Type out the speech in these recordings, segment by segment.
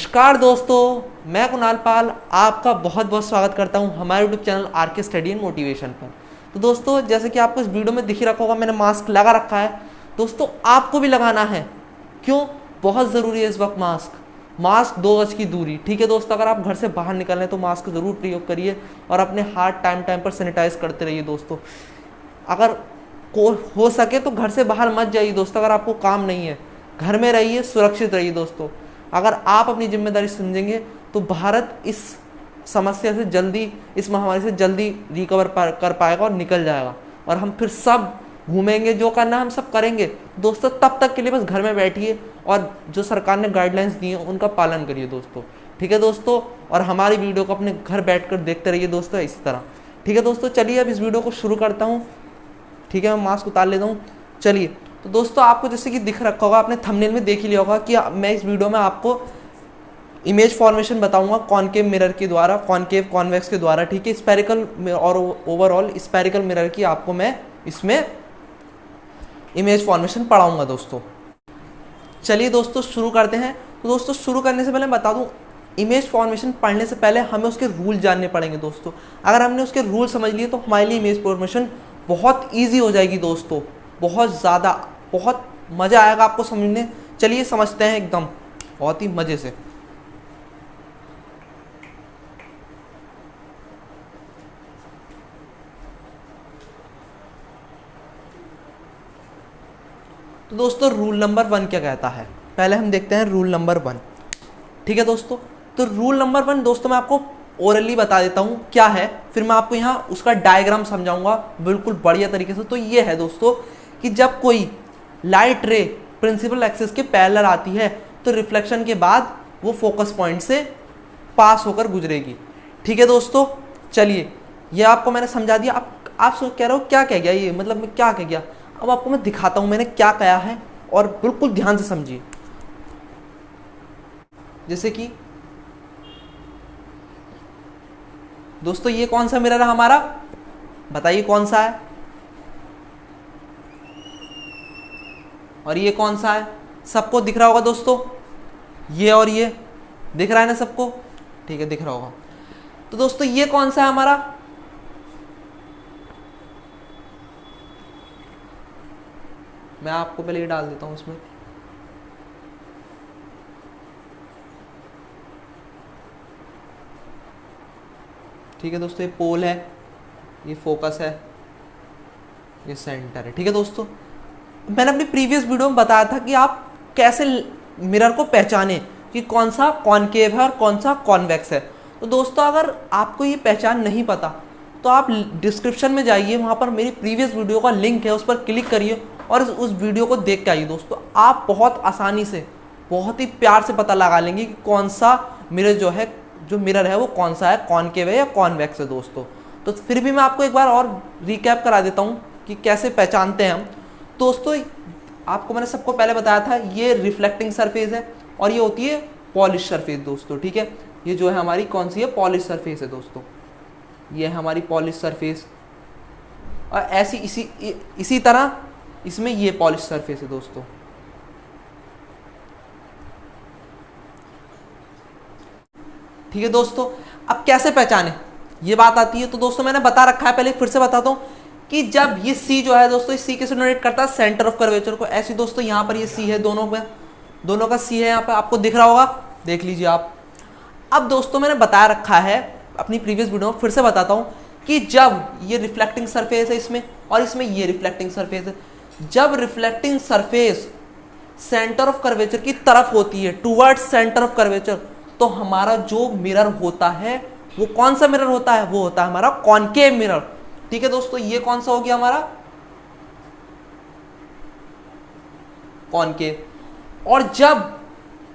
नमस्कार दोस्तों, मैं कुणाल पाल आपका बहुत बहुत स्वागत करता हूं हमारे YouTube channel RK study and motivation पर। तो दोस्तों, जैसे कि आपको इस वीडियो में दिख ही रखा होगा, मैंने मास्क लगा रखा है। दोस्तों, आपको भी लगाना है। क्यों? बहुत ज़रूरी है इस वक्त मास्क 2 गज की दूरी। ठीक है दोस्तों, अगर आप घर से बाहर निकल रहे हैं तो मास्क ज़रूर प्रयोग करिए और अपने हाथ टाइम टाइम पर सैनिटाइज करते रहिए दोस्तों। अगर हो सके तो घर से बाहर मत जाइए दोस्तों। अगर आपको काम नहीं है, घर में रहिए, सुरक्षित रहिए दोस्तों। अगर आप अपनी जिम्मेदारी समझेंगे तो भारत इस समस्या से जल्दी, इस महामारी से जल्दी रिकवर कर पाएगा और निकल जाएगा, और हम फिर सब घूमेंगे, जो करना है हम सब करेंगे दोस्तों। तब तक के लिए बस घर में बैठिए और जो सरकार ने गाइडलाइंस दी हैं उनका पालन करिए दोस्तों। ठीक है दोस्तों, और हमारी वीडियो को अपने घर बैठकर देखते रहिए दोस्तों इसी तरह। ठीक है दोस्तों, चलिए अब इस वीडियो को शुरू करता हूँ। ठीक है, मैं मास्क उतार लेता हूँ। चलिए, तो दोस्तों आपको जैसे कि दिख रखा होगा, आपने थंबनेल में देख ही लिया होगा कि मैं इस वीडियो में आपको इमेज फॉर्मेशन बताऊंगा कॉनकेव मिरर के द्वारा, कॉनकेव कॉन्वेक्स के द्वारा। ठीक है, स्फेरिकल और ओवरऑल स्फेरिकल मिरर की आपको मैं इसमें इमेज फॉर्मेशन पढ़ाऊंगा दोस्तों। चलिए दोस्तों शुरू करते हैं। तो दोस्तों, शुरू करने से पहले बता दूं, इमेज फॉर्मेशन पढ़ने से पहले हमें उसके रूल जानने पड़ेंगे दोस्तों। अगर हमने उसके रूल समझ लिए तो हमारे लिए इमेज फॉर्मेशन बहुत ईजी हो जाएगी दोस्तों। बहुत ज़्यादा, बहुत मज़ा आएगा आपको समझने। चलिए समझते हैं एकदम बहुत ही मज़े से। तो दोस्तों, रूल नंबर 1 क्या कहता है, पहले हम देखते हैं रूल नंबर 1। ठीक है दोस्तों, तो रूल नंबर 1 दोस्तों मैं आपको ओरली बता देता हूँ क्या है, फिर मैं आपको यहाँ उसका डायग्राम समझाऊंगा बिल्कुल बढ़िया तरीके से। तो ये है दोस्तों कि जब कोई लाइट रे प्रिंसिपल एक्सिस के पैरेलल आती है तो रिफ्लेक्शन के बाद वो फोकस पॉइंट से पास होकर गुजरेगी। ठीक है दोस्तों, चलिए ये आपको मैंने समझा दिया। आप सोच कह रहे हो क्या कह गया ये, मतलब मैं क्या कह गया। अब आपको मैं दिखाता हूँ मैंने क्या कहा है, और बिल्कुल ध्यान से समझिए। जैसे कि दोस्तों, ये कौन सा मिरर है हमारा, बताइए कौन सा है, और ये कौन सा है। सबको दिख रहा होगा दोस्तों, ये और ये दिख रहा है ना सबको। ठीक है, दिख रहा होगा। तो दोस्तों, ये कौन सा है हमारा, मैं आपको पहले ये डाल देता हूं इसमें। ठीक है दोस्तों, ये पोल है, ये फोकस है, ये सेंटर है। ठीक है दोस्तों, मैंने अपनी प्रीवियस वीडियो में बताया था कि आप कैसे मिरर को पहचाने कि कौन सा कॉनकेव है और कौन सा कॉन्वेक्स है। तो दोस्तों, अगर आपको ये पहचान नहीं पता तो आप डिस्क्रिप्शन में जाइए, वहाँ पर मेरी प्रीवियस वीडियो का लिंक है, उस पर क्लिक करिए और उस वीडियो को देख के आइए दोस्तों। आप बहुत आसानी से, बहुत ही प्यार से पता लगा लेंगे कि कौन सा मिरर जो मिरर है वो कौन सा है, कॉनकेव है या कॉन्वेक्स है दोस्तों। तो फिर भी मैं आपको एक बार और रिकैप करा देता हूँ कि कैसे पहचानते हैं हम दोस्तों। आपको मैंने सबको पहले बताया था, ये रिफ्लेक्टिंग सरफेस है और ये होती है पॉलिश सरफेस दोस्तों। ठीक है, ये जो है हमारी कौन सी है, पॉलिश सरफेस है दोस्तों। ये है हमारी पॉलिश सरफेस, और ऐसी इसी तरह इसमें ये पॉलिश सरफेस है दोस्तों। ठीक है दोस्तों, अब कैसे पहचाने ये बात आती है। तो दोस्तों मैंने बता रखा है, पहले फिर से बताता हूँ कि जब ये C जो है दोस्तों, इस C कैसे डोनेट करता है, सेंटर ऑफ कर्वेचर को। ऐसी दोस्तों यहाँ पर ये C है, दोनों का C है, यहाँ पर आपको दिख रहा होगा, देख लीजिए आप। अब दोस्तों मैंने बता रखा है अपनी प्रीवियस वीडियो में, फिर से बताता हूँ कि जब ये रिफ्लेक्टिंग सरफेस है इसमें और इसमें ये रिफ्लेक्टिंग सरफेस है, जब reflecting surface centre of curvature की तरफ होती है, टूवर्ड्स सेंटर ऑफ कर्वेचर, तो हमारा जो मिरर होता है वो कौन सा मिरर होता है, वो होता है हमारा कॉनकेव मिरर। ठीक है दोस्तों, ये कौन सा हो गया हमारा, कॉनकेव। और जब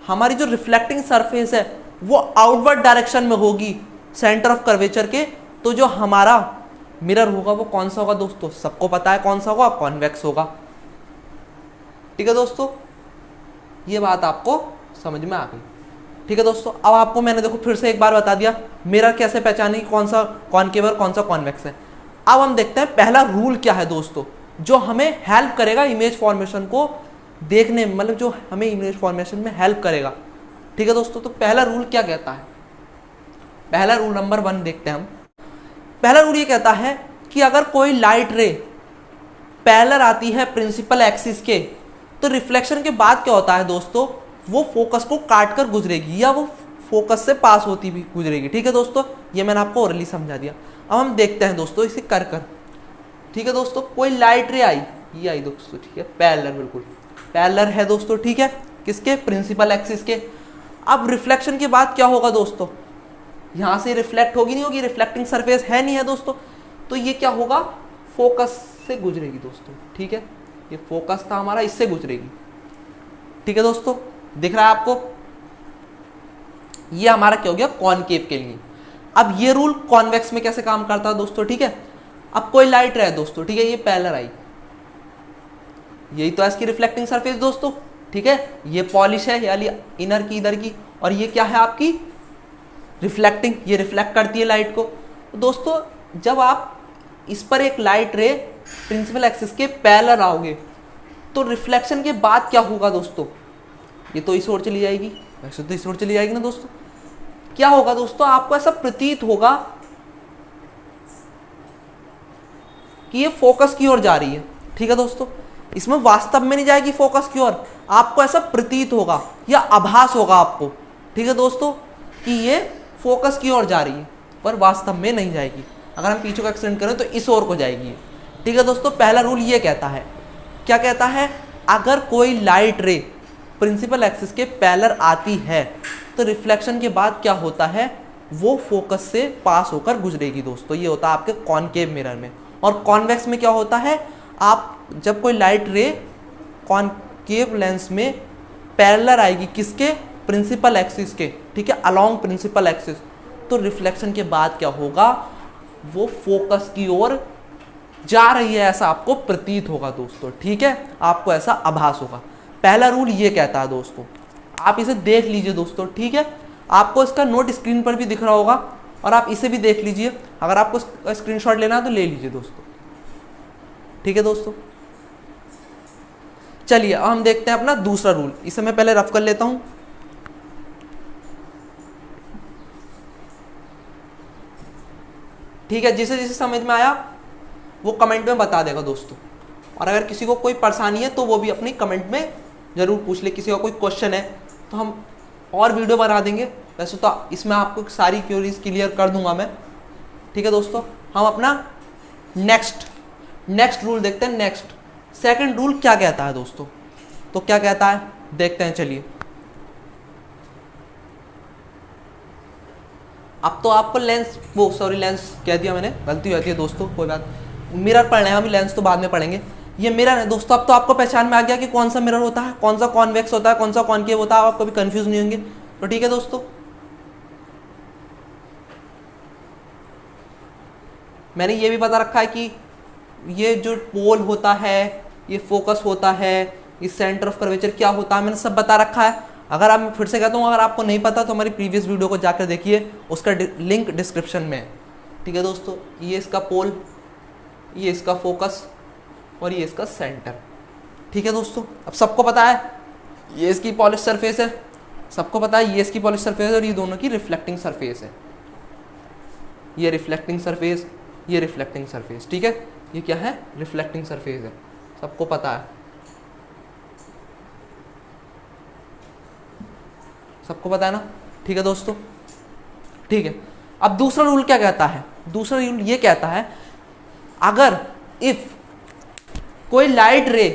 हमारी जो रिफ्लेक्टिंग सरफेस है वो आउटवर्ड डायरेक्शन में होगी सेंटर ऑफ कर्वेचर के, तो जो हमारा मिरर होगा वो कौन सा होगा दोस्तों, सबको पता है कौन सा होगा, कॉन्वेक्स होगा। ठीक है दोस्तों, ये बात आपको समझ में आ गई। ठीक है दोस्तों, अब आपको मैंने देखो फिर से एक बार बता दिया मिरर कैसे पहचाने कि कौन सा कॉनकेव और कौन सा कॉन्वेक्स है। अब हम देखते हैं पहला रूल क्या है दोस्तों, जो हमें हेल्प करेगा इमेज फॉर्मेशन को देखने में, मतलब जो हमें इमेज फॉर्मेशन में हेल्प करेगा। ठीक है दोस्तों। तो पहला रूल क्या कहता है, पहला रूल नंबर 1 देखते हैं हम। पहला रूल ये कहता है कि अगर कोई लाइट रे पैरेलल आती है प्रिंसिपल एक्सिस के, तो रिफ्लेक्शन के बाद क्या होता है दोस्तों, वो फोकस को काट कर गुजरेगी या वो फोकस से पास होती भी गुजरेगी। ठीक है दोस्तों, ये मैंने आपको ओरली समझा दिया। अब हम देखते हैं दोस्तों इसे कर कर। ठीक है दोस्तों, कोई लाइट रे आई, ये आई दोस्तों, ठीक है, पैरेलल, बिल्कुल पैरेलल है दोस्तों, ठीक है, किसके, प्रिंसिपल एक्सिस के। अब रिफ्लेक्शन के बाद क्या होगा दोस्तों, यहाँ से रिफ्लेक्ट होगी नहीं होगी, रिफ्लेक्टिंग सरफेस है नहीं है दोस्तों, तो ये क्या होगा, फोकस से गुजरेगी दोस्तों। ठीक है, ये फोकस था हमारा, इससे गुजरेगी। ठीक है दोस्तों, दिख रहा है आपको, ये हमारा क्या हो गया, कॉनकेव के लिए। अब ये रूल कॉन्वेक्स में कैसे काम करता है दोस्तों, ठीक है। अब कोई लाइट रहे दोस्तों, ठीक है, ये पैरेलल आई, यही तो है इसकी रिफ्लेक्टिंग सरफेस दोस्तों, ठीक है, ये पॉलिश है यानी इनर की इधर की, और ये क्या है आपकी रिफ्लेक्टिंग, ये रिफ्लेक्ट करती है लाइट को। तो दोस्तों जब आप इस पर एक लाइट रे प्रिंसिपल एक्सिस के पैरेलल आओगे, तो रिफ्लेक्शन के बाद क्या होगा दोस्तों, ये तो इस ओर चली जाएगी, वैसे तो इस ओर चली जाएगी ना दोस्तों। क्या होगा दोस्तों, आपको ऐसा प्रतीत होगा कि ये फोकस की ओर जा रही है। ठीक है दोस्तों, इसमें वास्तव में नहीं जाएगी फोकस की ओर, आपको ऐसा प्रतीत होगा या आभास होगा आपको, ठीक है दोस्तों, कि ये फोकस की ओर जा रही है, पर वास्तव में नहीं जाएगी। अगर हम पीछे को एक्सटेंड करें तो इस ओर को जाएगी। ठीक है दोस्तों, पहला रूल ये कहता है, क्या कहता है, अगर कोई लाइट रे प्रिंसिपल एक्सिस के पैरेलल आती है, तो रिफ्लेक्शन के बाद क्या होता है, वो फोकस से पास होकर गुजरेगी दोस्तों। ये होता है आपके कॉनकेव मिरर में। और कॉन्वेक्स में क्या होता है, आप जब कोई लाइट रे कॉनकेव लेंस में पैरेलल आएगी, किसके, प्रिंसिपल एक्सिस के, ठीक है, अलोंग प्रिंसिपल एक्सिस, तो रिफ्लेक्शन के बाद क्या होगा, वो फोकस की ओर जा रही है, ऐसा आपको प्रतीत होगा दोस्तों। ठीक है, आपको ऐसा आभास होगा। पहला रूल ये कहता है दोस्तों, आप इसे देख लीजिए दोस्तों। ठीक है, आपको इसका नोट स्क्रीन पर भी दिख रहा होगा, और आप इसे भी देख लीजिए, अगर आपको स्क्रीनशॉट लेना है तो ले लीजिए दोस्तों। ठीक है दोस्तों, चलिए अब हम देखते हैं अपना दूसरा रूल। इसे मैं पहले रफ कर लेता हूं। ठीक है, जिसे जिसे समझ में आया वो कमेंट में बता देगा दोस्तों, और अगर किसी को कोई परेशानी है तो वो भी अपनी कमेंट में जरूर पूछ ले। किसी का कोई क्वेश्चन है तो हम और वीडियो बना देंगे, वैसे तो इसमें आपको सारी क्वेरीज क्लियर कर दूंगा मैं। ठीक है दोस्तों, हम अपना नेक्स्ट रूल देखते हैं। नेक्स्ट सेकंड रूल क्या कहता है दोस्तों, तो क्या कहता है देखते हैं, चलिए। अब तो आपको लेंस लेंस कह दिया मैंने, गलती हो जाती है दोस्तों, कोई बात। मिरर पढ़ रहे हैं हम, लेंस तो बाद में पढ़ेंगे। ये मिरर है दोस्तों। अब तो आपको पहचान में आ गया कि कौन सा मिरर होता है, कौन सा कॉन्वेक्स होता है, कौन सा कॉनकेव होता है, आप कभी कंफ्यूज नहीं होंगे। तो ठीक है दोस्तों, मैंने ये भी बता रखा है कि ये जो पोल होता है, ये फोकस होता है, ये सेंटर ऑफ कर्वेचर क्या होता है, मैंने सब बता रखा है। अगर आप, फिर से कहता हूँ, अगर आपको नहीं पता तो हमारी प्रीवियस वीडियो को जाकर देखिए, उसका लिंक डिस्क्रिप्शन में है। ठीक है दोस्तों, ये इसका पोल, ये इसका फोकस, और ये इसका सेंटर। ठीक है दोस्तों, अब सबको पता है ये इसकी पॉलिश सरफेस है, सबको पता है ये इसकी पॉलिश सरफेस है, और ये दोनों की रिफ्लेक्टिंग सरफेस है। ये रिफ्लेक्टिंग सरफेस, ये रिफ्लेक्टिंग सरफेस। ठीक है, ये क्या है, रिफ्लेक्टिंग सरफेस है, सबको पता है, सबको पता है ना। ठीक है दोस्तों, ठीक है। अब दूसरा रूल क्या कहता है, दूसरा रूल ये कहता है, अगर इफ कोई लाइट रे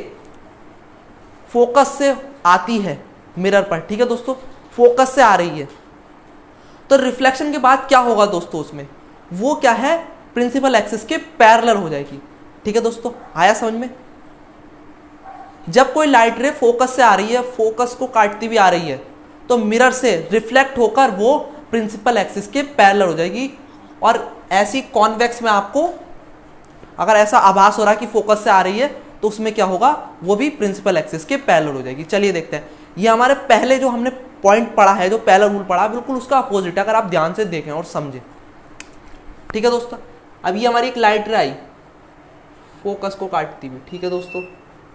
फोकस से आती है मिरर पर, ठीक है दोस्तों, फोकस से आ रही है, तो रिफ्लेक्शन के बाद क्या होगा दोस्तों, उसमें वो क्या है, प्रिंसिपल एक्सिस के पैरेलल हो जाएगी। ठीक है दोस्तों, आया समझ में। जब कोई लाइट रे फोकस से आ रही है, फोकस को काटती हुई आ रही है, तो मिरर से रिफ्लेक्ट होकर वो प्रिंसिपल एक्सिस के पैरेलल हो जाएगी। और ऐसी कॉन्वेक्स में आपको अगर ऐसा आभास हो रहा है कि फोकस से आ रही है, तो उसमें क्या होगा, वो भी प्रिंसिपल एक्सिस के पैरेलल हो जाएगी। चलिए देखते हैं, ये हमारे पहले जो हमने पॉइंट पढ़ा है, जो पहला रूल पढ़ा, बिल्कुल उसका अपोजिट है, अगर आप ध्यान से देखें और समझें। ठीक है दोस्तों, अब ये हमारी एक लाइट रे आई फोकस को काटती हुई। ठीक है दोस्तों,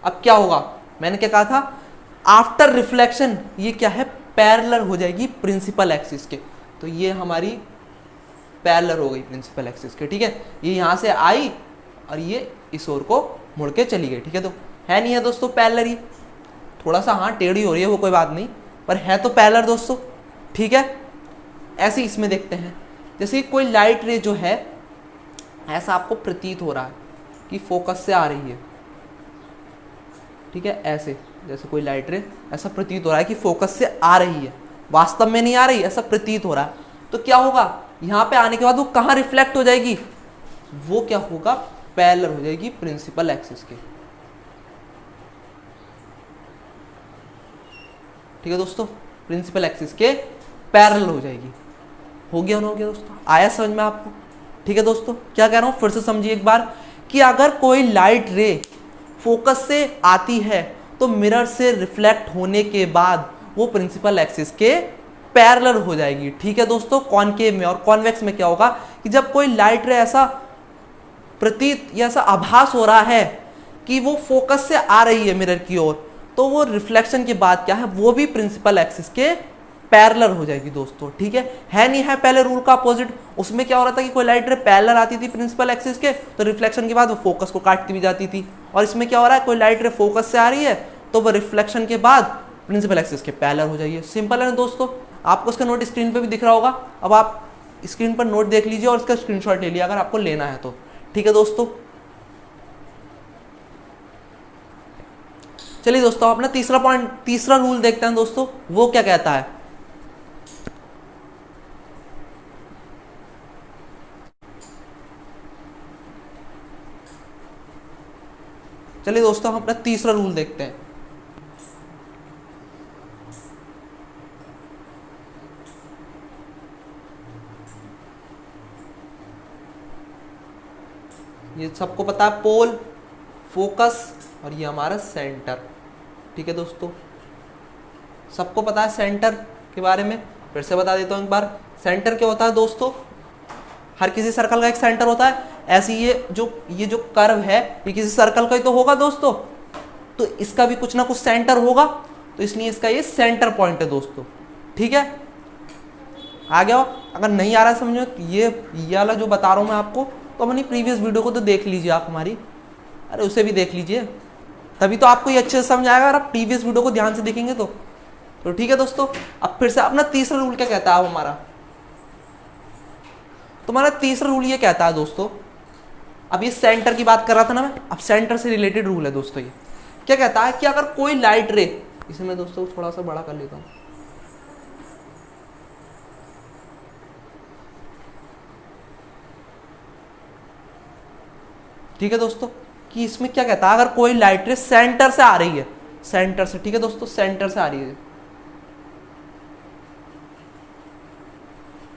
अब क्या होगा, मैंने क्या कहा था, आफ्टर रिफ्लेक्शन ये क्या है, पैरेलल हो जाएगी प्रिंसिपल एक्सिस के। तो ये हमारी पैरेलल हो गई प्रिंसिपल एक्सिस के, ठीक है। ये यहाँ से आई और ये इस ओर को मुड़ के चली गई, ठीक है। तो है नहीं है दोस्तों पैरेलल, ही थोड़ा सा हाँ टेढ़ी हो रही है वो कोई बात नहीं, पर है तो पैरेलल दोस्तों, ठीक है। ऐसे इसमें देखते हैं, जैसे कोई लाइट रे जो है ऐसा आपको प्रतीत हो रहा है कि फोकस से आ रही है, ठीक है। ऐसे जैसे कोई लाइट रे ऐसा प्रतीत हो रहा है कि फोकस से आ रही है, वास्तव में नहीं आ रही, ऐसा प्रतीत हो रहा है। तो क्या होगा, यहाँ पे आने के बाद वो कहाँ रिफ्लेक्ट हो जाएगी, वो क्या होगा, पैरेलल हो जाएगी प्रिंसिपल एक्सिस के, ठीक है दोस्तों। प्रिंसिपल एक्सिस के पैरेलल हो जाएगी। हो गया ना, हो गया दोस्तों, आया समझ में आपको, ठीक है दोस्तों। क्या कह रहा हूँ फिर से समझिए एक बार, कि अगर कोई लाइट रे फोकस से आती है तो मिरर से रिफ्लेक्ट होने के बाद वो प्रिंसिपल एक्सिस के पैरेलल हो जाएगी, ठीक है दोस्तों। कॉनकेव में और कॉन्वेक्स में क्या होगा कि जब कोई लाइट रे ऐसा प्रतीत या ऐसा आभास हो रहा है कि वो फोकस से आ रही है मिरर की ओर, तो वो रिफ्लेक्शन के बाद क्या है, वो भी प्रिंसिपल एक्सिस के पैरेलल हो जाएगी दोस्तों, ठीक है नहीं है पहले रूल का अपोजिट। उसमें क्या हो रहा था कि कोई लाइट रे पैरेलल आती थी प्रिंसिपल एक्सिस के, तो रिफ्लेक्शन के बाद वो फोकस को काटती भी जाती थी। और इसमें क्या हो रहा है, कोई लाइट रे फोकस से आ रही है तो वो रिफ्लेक्शन के बाद प्रिंसिपल एक्सिस के पैरेलल हो जाएगी। सिंपल है ना दोस्तों, आपको इसका नोट स्क्रीन पर भी दिख रहा होगा। अब आप स्क्रीन पर नोट देख लीजिए और इसका स्क्रीनशॉट ले लिया अगर आपको लेना है तो, ठीक है दोस्तों। चलिए दोस्तों अपना तीसरा पॉइंट, तीसरा रूल देखते हैं दोस्तों, वो क्या कहता है। चलिए दोस्तों हम अपना तीसरा रूल देखते हैं। ये सबको पता है, पोल, फोकस और ये हमारा सेंटर, ठीक है दोस्तों। सबको पता है सेंटर के बारे में, फिर से बता देता हूँ एक बार। सेंटर क्या होता है दोस्तों, हर किसी सर्कल का एक सेंटर होता है। ऐसे ये जो कर्व है ये किसी सर्कल का ही तो होगा दोस्तों, तो इसका भी कुछ ना कुछ सेंटर होगा, तो इसलिए इसका ये सेंटर पॉइंट है दोस्तों, ठीक है। आ गया, अगर नहीं आ रहा है समझ में, ये वाला जो बता रहा हूँ मैं आपको, तो अपनी प्रीवियस वीडियो को तो देख लीजिए आप हमारी, अरे उसे भी देख लीजिए, तभी तो आपको ये अच्छे से समझ आएगा अगर आप प्रीवियस वीडियो को ध्यान से देखेंगे तो ठीक है दोस्तों। अब फिर से अपना तीसरा रूल क्या कहता है, अब हमारा तुम्हारा तीसरा रूल ये कहता है दोस्तों, अब ये सेंटर की बात कर रहा था ना मैं, अब सेंटर से रिलेटेड रूल है दोस्तों। ये क्या कहता है कि अगर कोई लाइट रे, इसे मैं दोस्तों थोड़ा सा बड़ा कर लेता हूं, ठीक है दोस्तों, कि इसमें क्या कहता है, अगर कोई लाइट रे सेंटर से आ रही है, सेंटर से, ठीक है दोस्तों, सेंटर से आ रही है,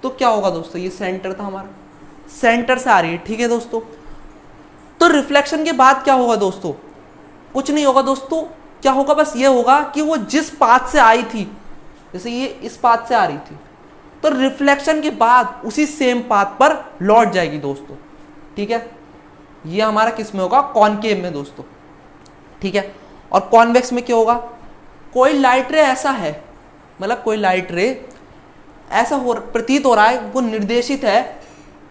तो क्या होगा दोस्तों, ये सेंटर था हमारा, सेंटर से आ रही है, ठीक है दोस्तों। तो रिफ्लेक्शन के बाद क्या होगा दोस्तों, कुछ नहीं होगा दोस्तों, क्या होगा, बस ये होगा कि वो जिस पाथ से आई थी, जैसे ये इस पाथ से आ रही थी, तो रिफ्लेक्शन के बाद उसी सेम पाथ पर लौट जाएगी दोस्तों, ठीक है। ये हमारा किस में होगा, कॉनकेव में दोस्तों, ठीक है। और कॉन्वेक्स में क्या होगा, कोई लाइट रे ऐसा है, मतलब कोई लाइट रे ऐसा प्रतीत हो रहा है वो निर्देशित है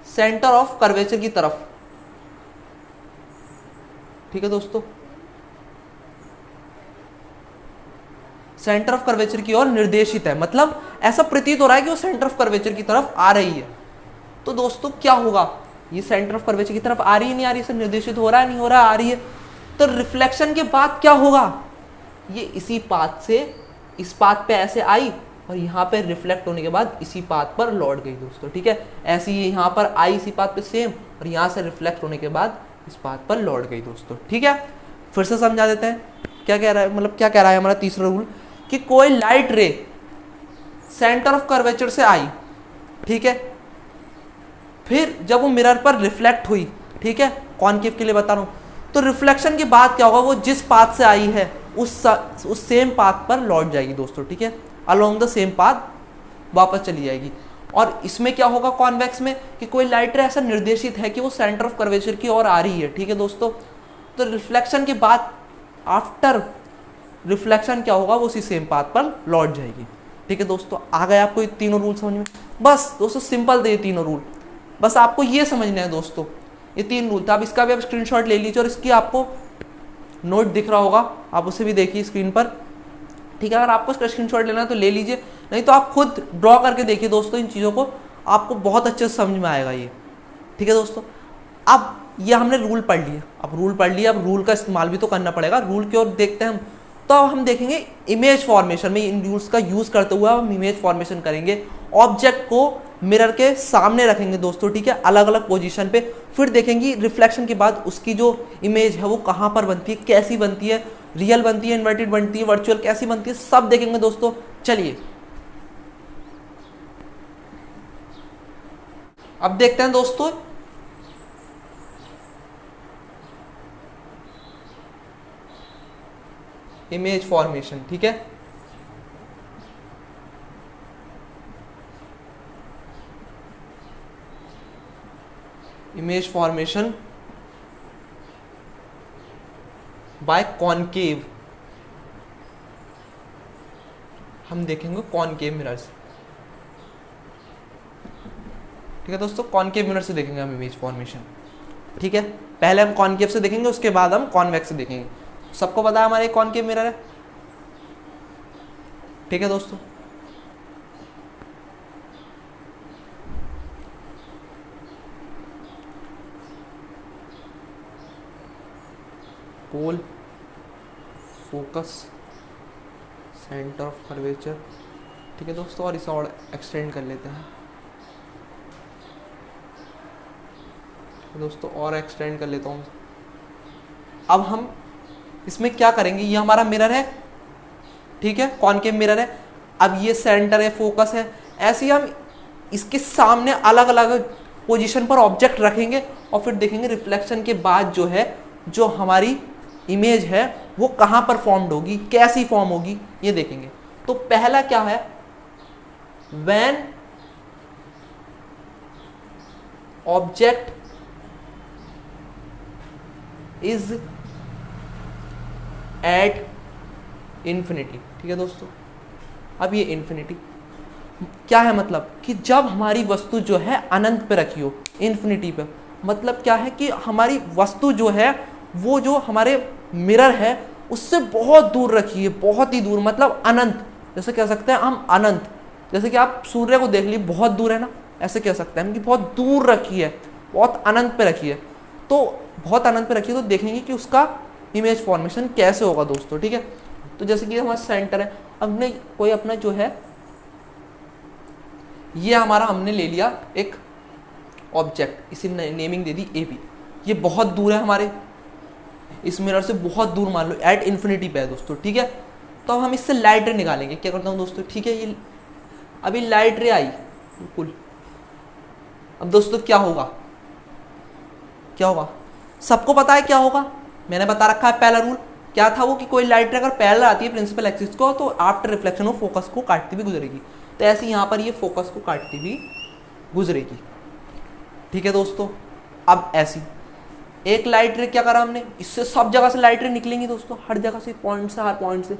सेंटर ऑफ कर्वेचर की तरफ, ठीक है दोस्तों, सेंटर ऑफ कर्वेचर की ओर निर्देशित है, मतलब ऐसा प्रतीत हो रहा है कि वो सेंटर ऑफ कर्वेचर की तरफ आ रही है। तो दोस्तों क्या होगा, ये सेंटर ऑफ कर्वेचर की तरफ आ रही है, नहीं आ रही है, निर्देशित हो रहा है, नहीं हो रहा है, आ रही है। तो रिफ्लेक्शन के बाद क्या होगा, ये इसी पाथ से इस पाथ पे ऐसे आई और यहाँ पे रिफ्लेक्ट होने के बाद इसी पाथ पर लौट गई दोस्तों, ठीक है। ऐसे ही यहाँ पर आई इसी पाथ पे सेम, और यहाँ से रिफ्लेक्ट होने के बाद इस पाथ पर लौट गई दोस्तों, ठीक है। फिर से समझा देते हैं क्या कह रहा है, मतलब क्या कह रहा है हमारा तीसरा रूल, कि कोई लाइट रे सेंटर ऑफ कर्वेचर से आई, ठीक है, फिर जब वो मिरर पर रिफ्लेक्ट हुई, ठीक है, कॉनकेव के लिए बता रहा हूँ, तो रिफ्लेक्शन के बाद क्या होगा, वो जिस पाथ से आई है उस सेम पाथ पर लौट जाएगी दोस्तों, ठीक है, अलोंग द सेम पाथ वापस चली जाएगी। और इसमें क्या होगा कॉन्वेक्स में, कि कोई लाइट रे ऐसा निर्देशित है कि वो सेंटर ऑफ कर्वेचर की ओर आ रही है, ठीक है दोस्तों। तो रिफ्लेक्शन के बाद आफ्टर रिफ्लेक्शन क्या होगा, वो उसी सेम पाथ पर लौट जाएगी, ठीक है दोस्तों, आ गए आपको ये तीनों रूल समझ में। बस दोस्तों सिंपल थे ये तीनों रूल, बस आपको ये समझना है दोस्तों, ये 3 रूल था। अब इसका भी आप स्क्रीनशॉट ले लीजिए और इसकी आपको नोट दिख रहा होगा, आप उसे भी देखिए स्क्रीन पर, ठीक है। अगर आपको इसका स्क्रीनशॉट लेना है तो ले लीजिए, नहीं तो आप खुद ड्रॉ करके देखिए दोस्तों इन चीज़ों को, आपको बहुत अच्छे से समझ में आएगा ये, ठीक है दोस्तों। अब ये हमने रूल पढ़ लिया, अब रूल पढ़ लिया, अब रूल का इस्तेमाल भी तो करना पड़ेगा, रूल की ओर देखते हैं हम। तो अब हम देखेंगे इमेज फॉर्मेशन में, इन रूल्स का यूज़ करते हुए हम इमेज फॉर्मेशन करेंगे। ऑब्जेक्ट को मिरर के सामने रखेंगे दोस्तों, ठीक है, अलग अलग पोजीशन पे, फिर देखेंगे रिफ्लेक्शन के बाद उसकी जो इमेज है वो कहाँ पर बनती है, कैसी बनती है, रियल बनती है, इन्वर्टेड बनती है, वर्चुअल कैसी बनती है, सब देखेंगे दोस्तों। चलिए अब देखते हैं दोस्तों इमेज फॉर्मेशन, ठीक है। इमेज फॉर्मेशन बाय कॉनकेव, हम देखेंगे कॉनकेव मिरर से, ठीक है दोस्तों, कॉनकेव मिरर से देखेंगे हम इमेज फॉर्मेशन, ठीक है। पहले हम कॉनकेव से देखेंगे, उसके बाद हम कॉन्वेक्स से देखेंगे। सबको पता है हमारे कॉनकेव मिरर है, ठीक है दोस्तों। पोल, फोकस, सेंटर ऑफ कर्वेचर, ठीक है दोस्तों, और इसे और एक्सटेंड कर लेते हैं दोस्तों, और एक्सटेंड कर लेता हूँ। अब हम इसमें क्या करेंगे, ये हमारा मिरर है, ठीक है, कॉनकेव मिरर है। अब ये सेंटर है, फोकस है, ऐसे ही हम इसके सामने अलग अलग पोजीशन पर ऑब्जेक्ट रखेंगे और फिर देखेंगे रिफ्लेक्शन के बाद जो है, जो हमारी इमेज है वो कहाँ पर फॉर्म्ड होगी, कैसी फॉर्म होगी, ये देखेंगे। तो पहला क्या है, when object is at infinity, ठीक है दोस्तों। अब ये इन्फिनिटी क्या है, मतलब कि जब हमारी वस्तु जो है अनंत पे रखी हो, इन्फिनिटी पे, मतलब क्या है कि हमारी वस्तु जो है वो जो हमारे मिरर है उससे बहुत दूर रखी है, बहुत ही दूर, मतलब अनंत, जैसे कह सकते हैं हम अनंत, जैसे कि आप सूर्य को देख लीजिए, बहुत दूर है ना, ऐसे कह सकते हैं हम कि बहुत दूर रखी है, बहुत अनंत पे रखी है। तो बहुत अनंत पे रखी है, तो देखेंगे कि उसका इमेज फॉर्मेशन कैसे होगा दोस्तों, ठीक है। तो जैसे कि हमारा सेंटर है, हमने कोई अपना जो है, ये हमारा हमने ले लिया एक ऑब्जेक्ट, इसी naming they the A B, ये बहुत दूर है हमारे इस मिरर से, बहुत दूर, मान लो एट इन्फिनिटी पे है दोस्तों, ठीक है। तो अब हम इससे लाइट रे निकालेंगे, क्या करता हूँ दोस्तों, ठीक है, ये अभी लाइट रे आई बिल्कुल। अब दोस्तों क्या होगा, क्या होगा, सबको पता है क्या होगा, मैंने बता रखा है पहला रूल क्या था वो, कि कोई लाइट रे अगर पैरेलल आती है प्रिंसिपल एक्सिस को तो आफ्टर रिफ्लेक्शन वो फोकस को काटती भी गुजरेगी। तो ऐसे यहाँ पर ये फोकस को काटती भी गुजरेगी, ठीक है दोस्तों। अब ऐसी एक लाइट रे क्या करा हमने, इससे सब जगह से लाइट रे निकलेंगी दोस्तों, हर जगह से, पॉइंट से, हर पॉइंट से,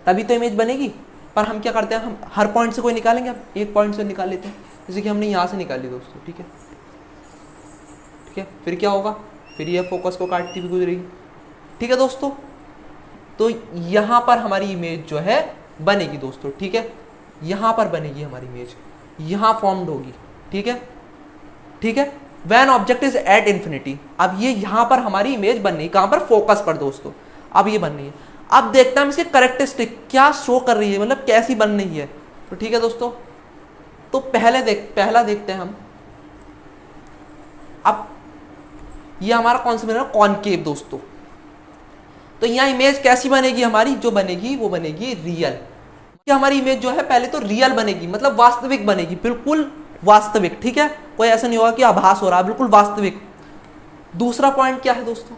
तभी तो इमेज बनेगी। पर हम क्या करते हैं, हम हर पॉइंट से कोई निकालेंगे, अब एक पॉइंट से निकाल लेते हैं, जैसे कि हमने यहाँ से निकाली दोस्तों, ठीक है, ठीक है। फिर क्या होगा, फिर ये फोकस को काटती भी गुजरेगी, ठीक है दोस्तों। तो यहाँ पर हमारी इमेज जो है बनेगी दोस्तों, ठीक है, यहाँ पर बनेगी हमारी इमेज, यहाँ फॉर्म्ड होगी, ठीक है, ठीक है। When object is at infinity, अब ये यहाँ पर हमारी इमेज बन रही, कहाँ पर, फोकस पर दोस्तों, अब ये बन रही है। अब देखते हैं हम इसके करेक्टरिस्टिक क्या शो कर रही है, मतलब कैसी बन रही है, तो ठीक है दोस्तों। तो पहला देखते हैं हम, अब ये हमारा कौन सा मिरर है, कॉनकेव दोस्तों। तो यहाँ इमेज कैसी बनेगी हमारी, जो बनेगी वो बनेगी रियल, कि हमारी इमेज जो है पहले तो रियल बनेगी, मतलब वास्तविक बनेगी, बिल्कुल वास्तविक, ठीक है, कोई ऐसा नहीं होगा कि आभास हो रहा है, बिल्कुल वास्तविक। दूसरा पॉइंट क्या है दोस्तों,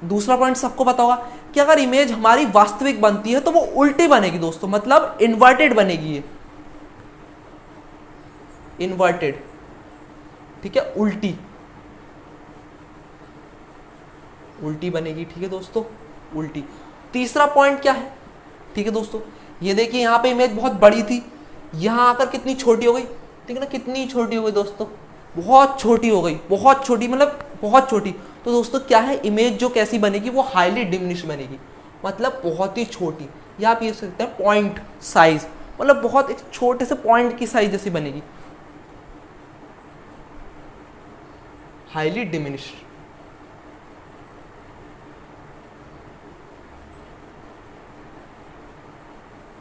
दूसरा पॉइंट सबको पता होगा कि अगर इमेज हमारी वास्तविक बनती है तो वो उल्टी बनेगी दोस्तों, मतलब इन्वर्टेड बनेगी, ये इन्वर्टेड, ठीक है, उल्टी, उल्टी बनेगी, ठीक है दोस्तों, उल्टी। तीसरा पॉइंट क्या है, ठीक है दोस्तों, ये देखिए यहाँ पे इमेज बहुत बड़ी थी, यहाँ आकर कितनी छोटी हो गई, ठीक है ना, कितनी छोटी हो गई दोस्तों, बहुत छोटी हो गई, बहुत छोटी, मतलब बहुत छोटी। तो दोस्तों क्या है, इमेज जो कैसी बनेगी, वो हाईली डिमिनिश बनेगी, मतलब बहुत ही छोटी, या आप ये सकते हैं पॉइंट साइज, मतलब बहुत एक छोटे से पॉइंट की साइज जैसी बनेगी, हाईली डिमिनिश।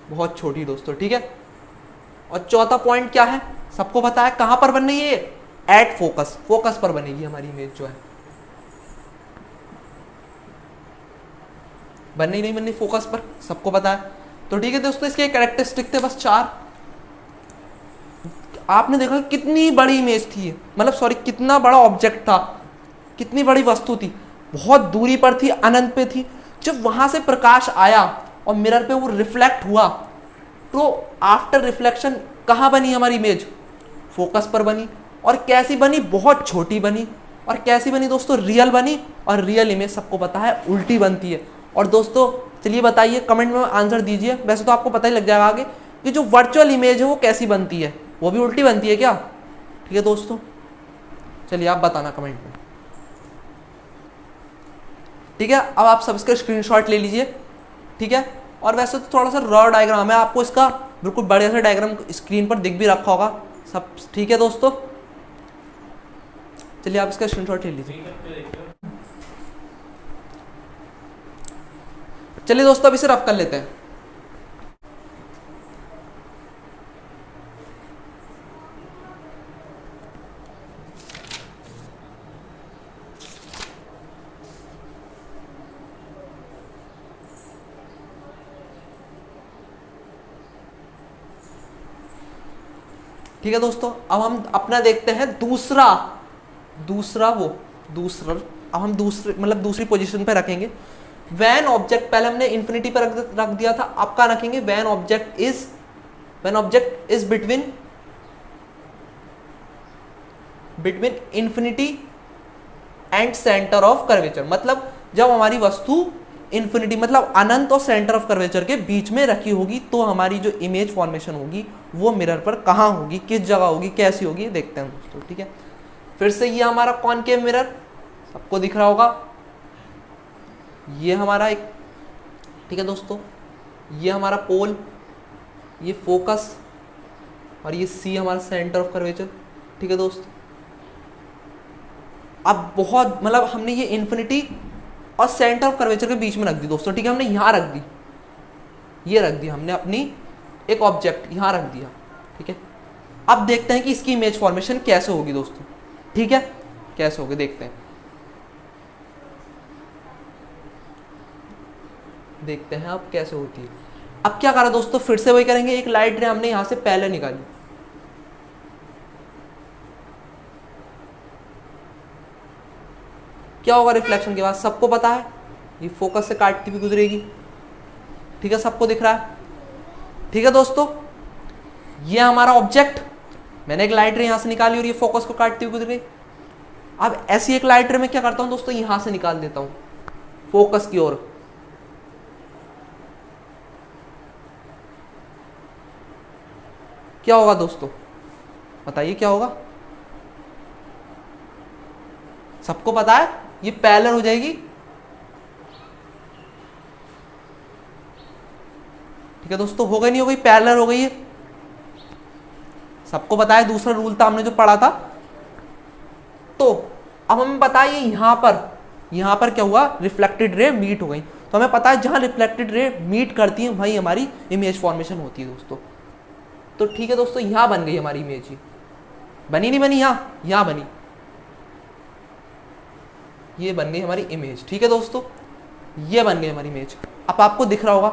बहुत छोटी दोस्तों, ठीक है। और चौथा पॉइंट क्या है, सबको पता है कहां पर बन रही है, एट फोकस, फोकस पर बनेगी हमारी इमेज जो है, बननी नहीं बननी फोकस पर, सबको पता है। तो ठीक है दोस्तों, इसके कैरेक्टरिस्टिक थे बस 4। आपने देखा कितनी बड़ी इमेज थी, मतलब सॉरी कितना बड़ा ऑब्जेक्ट था, कितनी बड़ी वस्तु थी, बहुत दूरी पर थी, अनंत पे थी। जब वहां से प्रकाश आया और मिरर पे वो रिफ्लेक्ट हुआ, तो आफ्टर रिफ्लेक्शन कहाँ बनी हमारी इमेज, फोकस पर बनी। और कैसी बनी, बहुत छोटी बनी। और कैसी बनी दोस्तों, रियल बनी। और रियल इमेज सबको पता है उल्टी बनती है। और दोस्तों चलिए बताइए, कमेंट में आंसर दीजिए, वैसे तो आपको पता ही लग जाएगा आगे कि जो वर्चुअल इमेज है वो कैसी बनती है, वो भी उल्टी बनती है क्या, ठीक है दोस्तों, चलिए आप बताना कमेंट में, ठीक है। अब आप सबका स्क्रीनशॉट ले लीजिए, ठीक है। और वैसे तो थोड़ा सा रॉ डायग्राम है, आपको इसका बिल्कुल बड़े से डायग्राम स्क्रीन पर दिख भी रखा होगा सब, ठीक है दोस्तों। चलिए आप इसका स्क्रीनशॉट ले लीजिए। चलिए दोस्तों अब इसे रफ कर लेते हैं। ठीक है दोस्तों, अब हम अपना देखते हैं दूसरा अब हम दूसरी पोजीशन पे रखेंगे। वैन ऑब्जेक्ट, पहले हमने इंफिनिटी पे रख दिया था, अब क्या रखेंगे, when object is between infinity and centre of curvature. मतलब जब हमारी वस्तु इंफिनिटी मतलब अनंत और सेंटर ऑफ कर्वेचर के बीच में रखी होगी, तो हमारी जो इमेज फॉर्मेशन होगी वो मिरर पर कहाँ होगी, किस जगह होगी, कैसी होगी, देखते हैं दोस्तों, ठीक है। फिर से ये हमारा कॉनकेव मिरर सबको दिख रहा होगा, ये हमारा एक, ठीक है दोस्तों, ये हमारा पोल, ये फोकस, और ये सी हमारा सेंटर ऑफ कर्वेचर, ठीक है दोस्तों। अब बहुत मतलब हमने ये इंफिनिटी और सेंटर ऑफ कर्वेचर के बीच में रख दी दोस्तों, ठीक है, हमने यहाँ रख दी, ये रख दी हमने अपनी एक ऑब्जेक्ट यहाँ रख दिया, ठीक है। अब देखते हैं कि इसकी इमेज फॉर्मेशन कैसे होगी दोस्तों, ठीक है, कैसे होगी देखते हैं अब कैसे होती है। अब क्या करा दोस्तों, फिर से वही करेंगे, एक लाइट रे हमने यहां से पहले निकाली, क्या होगा रिफ्लेक्शन के बाद, सबको पता है, ये फोकस से काटती हुई गुजरेगी, ठीक है, सबको दिख रहा है, ठीक है दोस्तों। ये हमारा ऑब्जेक्ट, मैंने एक लाइट रे यहां से निकाली और ये फोकस को काटती हुई गुजर गई। अब ऐसी एक लाइट रे में क्या करता हूं दोस्तों, यहां से निकाल देता हूं फोकस की ओर, क्या होगा दोस्तों, बताइए क्या होगा, सबको पता है, ये पैरेलल हो जाएगी, ठीक है दोस्तों, हो गई नहीं हो गई, पैरेलल हो गई है, सबको पता है, दूसरा रूल था हमने जो पढ़ा था। तो अब हमें पता है यहां पर क्या हुआ, रिफ्लेक्टेड रे मीट हो गई, तो हमें पता है जहां रिफ्लेक्टेड रे मीट करती है वहीं हमारी इमेज फॉर्मेशन होती है दोस्तों। तो ठीक है दोस्तों, यहां बन गई हमारी इमेज, बनी नहीं बनी, यहां बनी, ये बन गई हमारी इमेज, ठीक है दोस्तों, ये बन गई हमारी इमेज। अब आपको दिख रहा होगा,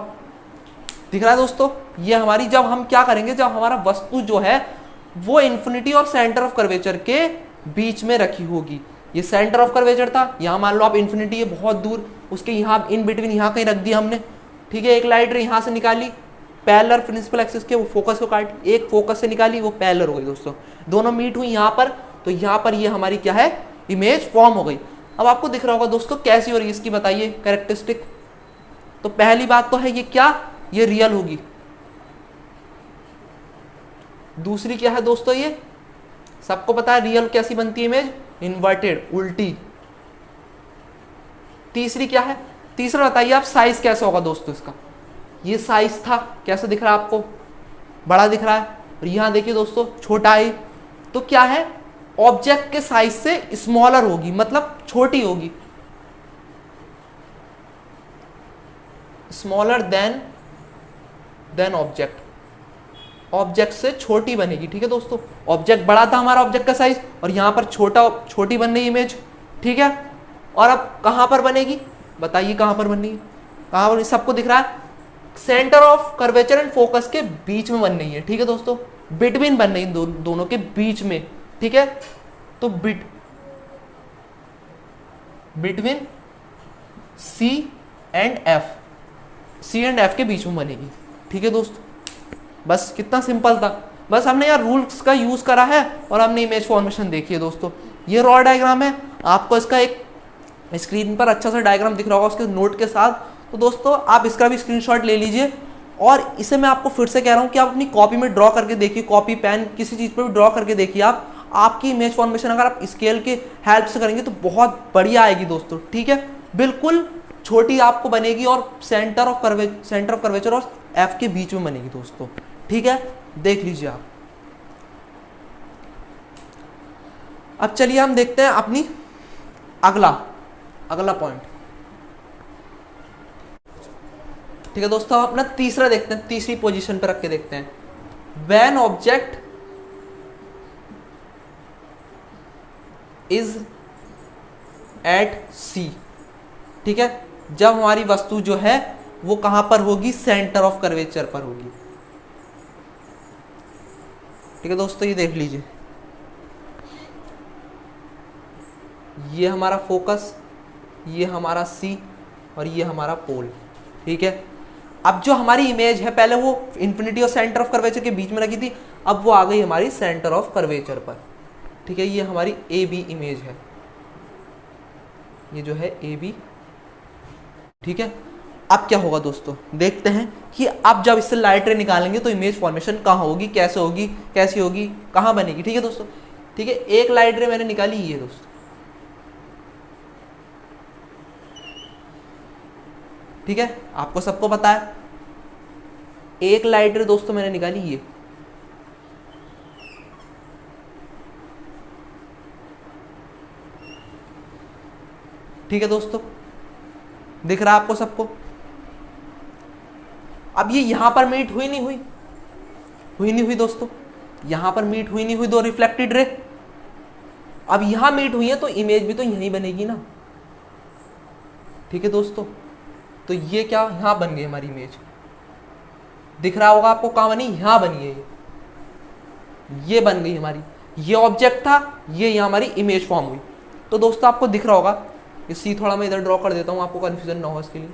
दिख रहा है दोस्तों, ये हमारी, जब हम क्या करेंगे, जब हमारा वस्तु जो है वो इंफिनिटी और सेंटर ऑफ कर्वेचर के बीच में रखी होगी, ये सेंटर ऑफ कर्वेचर था, यहां मान लो आप इंफिनिटी है बहुत दूर, उसके यहाँ इन बिटवीन यहाँ कहीं रख दिया हमने, ठीक है। एक लाइट रे यहाँ से निकाली पैरेलल प्रिंसिपल एक्सिस के, वो फोकस को काट, एक फोकस से निकाली, वो पैरेलल हो गई दोस्तों, दोनों मीट हुई यहाँ पर, तो यहाँ पर ये हमारी क्या है, इमेज फॉर्म हो गई। अब आपको दिख रहा होगा दोस्तों कैसी हो रही है इसकी, बताइए कैरेक्टरिस्टिक। तो पहली बात तो है ये क्या, ये रियल होगी, दूसरी क्या है दोस्तों, ये सबको पता है रियल कैसी बनती है इमेज, इन्वर्टेड, उल्टी। तीसरी क्या है, तीसरा बताइए आप साइज कैसा होगा दोस्तों इसका। ये साइज था, कैसा दिख रहा है आपको, बड़ा दिख रहा है, और यहां देखिए दोस्तों छोटा है। तो क्या है, ऑब्जेक्ट के साइज से स्मॉलर होगी, मतलब छोटी होगी, स्मॉलर देन ऑब्जेक्ट, ऑब्जेक्ट से छोटी बनेगी। ठीक है दोस्तों, ऑब्जेक्ट बड़ा था हमारा, ऑब्जेक्ट का साइज, और यहां पर छोटी बन रही इमेज। ठीक है, और अब कहां पर बनेगी, बताइए कहां पर बनेगी, कहां पर, सबको दिख रहा है, centre of curvature and focus के बीच में बन रही है। ठीक है दोस्तों, बिटवीन बन रही है, दोनों के बीच में। ठीक है, तो between C and F, C and F के बीच में बनेगी। ठीक है दोस्तों, बस कितना सिंपल था, बस हमने यार रूल्स का यूज करा है और हमने इमेज फॉर्मेशन देखी है दोस्तों। ये रॉ डायग्राम है, आपको इसका एक स्क्रीन पर अच्छा सा डायग्राम दिख रहा होगा उसके नोट के साथ। तो दोस्तों आप इसका भी स्क्रीनशॉट ले लीजिए, और इसे मैं आपको फिर से कह रहा हूँ कि आप अपनी कॉपी में ड्रॉ करके देखिए, कॉपी पेन किसी चीज़ पर भी ड्रॉ करके देखिए आप, आपकी इमेज फॉर्मेशन अगर आप स्केल के हेल्प से करेंगे तो बहुत बढ़िया आएगी दोस्तों। ठीक है, बिल्कुल छोटी आपको बनेगी, और सेंटर ऑफ कर्वेचर और एफ के बीच में बनेगी दोस्तों। ठीक है, देख लीजिए आप। अब चलिए हम देखते हैं अपनी अगला पॉइंट। ठीक है दोस्तों, अपना तीसरा देखते हैं, तीसरी पोजीशन पर रख के देखते हैं। व्हेन ऑब्जेक्ट इज एट सी, ठीक है, जब हमारी वस्तु जो है वो कहां पर होगी, सेंटर ऑफ कर्वेचर पर होगी। ठीक है दोस्तों, ये देख लीजिए, ये हमारा फोकस, ये हमारा सी, और ये हमारा पोल। ठीक है, अब जो हमारी इमेज है, पहले वो इन्फिनिटी और सेंटर ऑफ कर्वेचर के बीच में रखी थी, अब वो आ गई हमारी सेंटर ऑफ कर्वेचर पर। ठीक है, ये हमारी ए बी इमेज है, ये जो है ए बी। ठीक है, अब क्या होगा दोस्तों, देखते हैं कि अब जब इससे लाइट रे निकालेंगे तो इमेज फॉर्मेशन कहाँ होगी, कैसे होगी, कैसी होगी, कहाँ बनेगी। ठीक है दोस्तों, ठीक है, एक लाइट रे मैंने निकाली, ये दोस्तों। ठीक है, आपको सबको पता है, एक लाइट रे दोस्तों मैंने निकाली ये। ठीक है दोस्तों, दिख रहा है आपको सबको। अब ये यहां पर मीट हुई नहीं हुई दोस्तों, यहां पर मीट हुई नहीं हुई दो रिफ्लेक्टेड रे। अब यहां मीट हुई है तो इमेज भी तो यहीं बनेगी ना। ठीक है दोस्तों, तो ये क्या, यहां बन गई हमारी इमेज, दिख रहा होगा आपको, कहां बनी, यहां बनी है, ये बन गई हमारी, ये ऑब्जेक्ट था, ये यहां हमारी इमेज फॉर्म हुई। तो दोस्तों आपको दिख रहा होगा, ये सी थोड़ा मैं इधर ड्रॉ कर देता हूं, आपको कंफ्यूजन ना हो इसके लिए।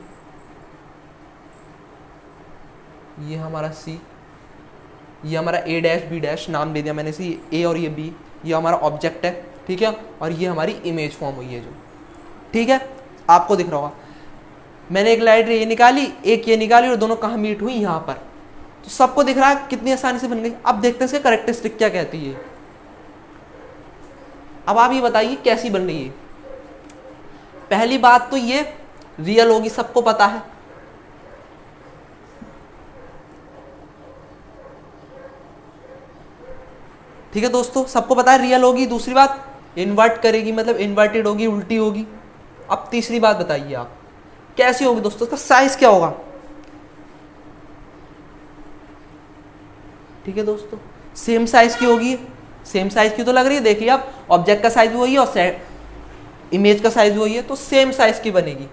ये हमारा सी, ये हमारा ए डैश बी डैश नाम दे दिया मैंने इसे, ए और ये बी, ये हमारा ऑब्जेक्ट है। ठीक है, और ये हमारी इमेज फॉर्म हुई है जो। ठीक है, आपको दिख रहा होगा, मैंने एक लाइट ये निकाली, एक ये निकाली, और दोनों कहाँ मीट हुई, यहाँ पर। तो सबको दिख रहा है कितनी आसानी से बन गई। अब देखते हैं इसके कैरेक्टरिस्टिक क्या कहती है। अब आप ये बताइए कैसी बन रही है। पहली बात तो ये रियल होगी, सबको पता है। ठीक है दोस्तों, सबको पता है रियल होगी। दूसरी बात, इन्वर्ट करेगी, मतलब इन्वर्टेड होगी, उल्टी होगी। अब तीसरी बात बताइए आप कैसी होगी दोस्तों, इसका साइज क्या होगा। ठीक है दोस्तों, सेम साइज की होगी, सेम साइज की तो लग रही है। देखिए आप, ऑब्जेक्ट का साइज भी वही है और इमेज का साइज भी वही है, तो सेम साइज की बनेगी।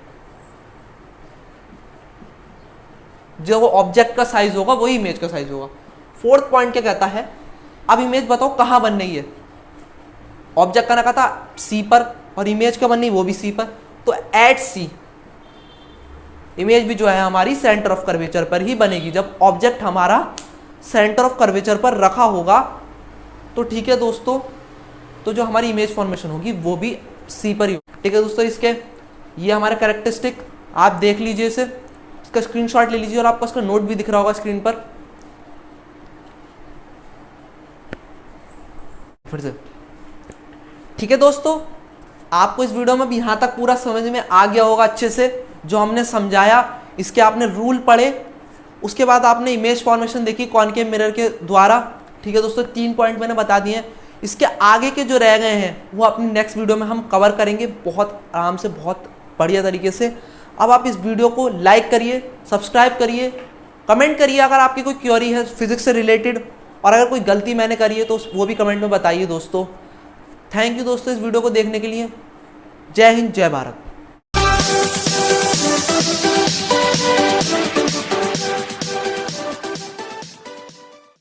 जो वो ऑब्जेक्ट का साइज होगा वही इमेज का साइज होगा। फोर्थ पॉइंट क्या कहता है, अब इमेज बताओ कहां बन रही है। ऑब्जेक्ट का ना कहा था सी पर, और इमेज का बन रही वो भी सी पर, तो एट सी इमेज भी जो है हमारी सेंटर ऑफ कर्वेचर पर ही बनेगी। जब ऑब्जेक्ट हमारा सेंटर ऑफ कर्वेचर पर रखा होगा तो ठीक है दोस्तों, तो जो हमारी इमेज फॉर्मेशन होगी वो भी सी पर ही होगी। ठीक है दोस्तों, इसके ये हमारे कैरेक्टरिस्टिक आप देख लीजिए, इसे इसका स्क्रीनशॉट ले लीजिए, और आपको इसका नोट भी दिख रहा होगा स्क्रीन पर। फिर से ठीक है दोस्तों, आपको इस वीडियो में भी यहाँ तक पूरा समझ में आ गया होगा अच्छे से जो हमने समझाया। इसके आपने रूल पढ़े, उसके बाद आपने इमेज फॉर्मेशन देखी कॉनकेव मिरर के द्वारा। ठीक है दोस्तों, 3 पॉइंट मैंने बता दिए हैं। इसके आगे के जो रह गए हैं वो अपनी नेक्स्ट वीडियो में हम कवर करेंगे बहुत आराम से, बहुत बढ़िया तरीके से। अब आप इस वीडियो को लाइक करिए, सब्सक्राइब करिए, कमेंट करिए अगर आपकी कोई क्वेरी है फिजिक्स से रिलेटेड, और अगर कोई गलती मैंने करी है तो वो भी कमेंट में बताइए दोस्तों। थैंक यू दोस्तों इस वीडियो को देखने के लिए। जय हिंद, जय भारत।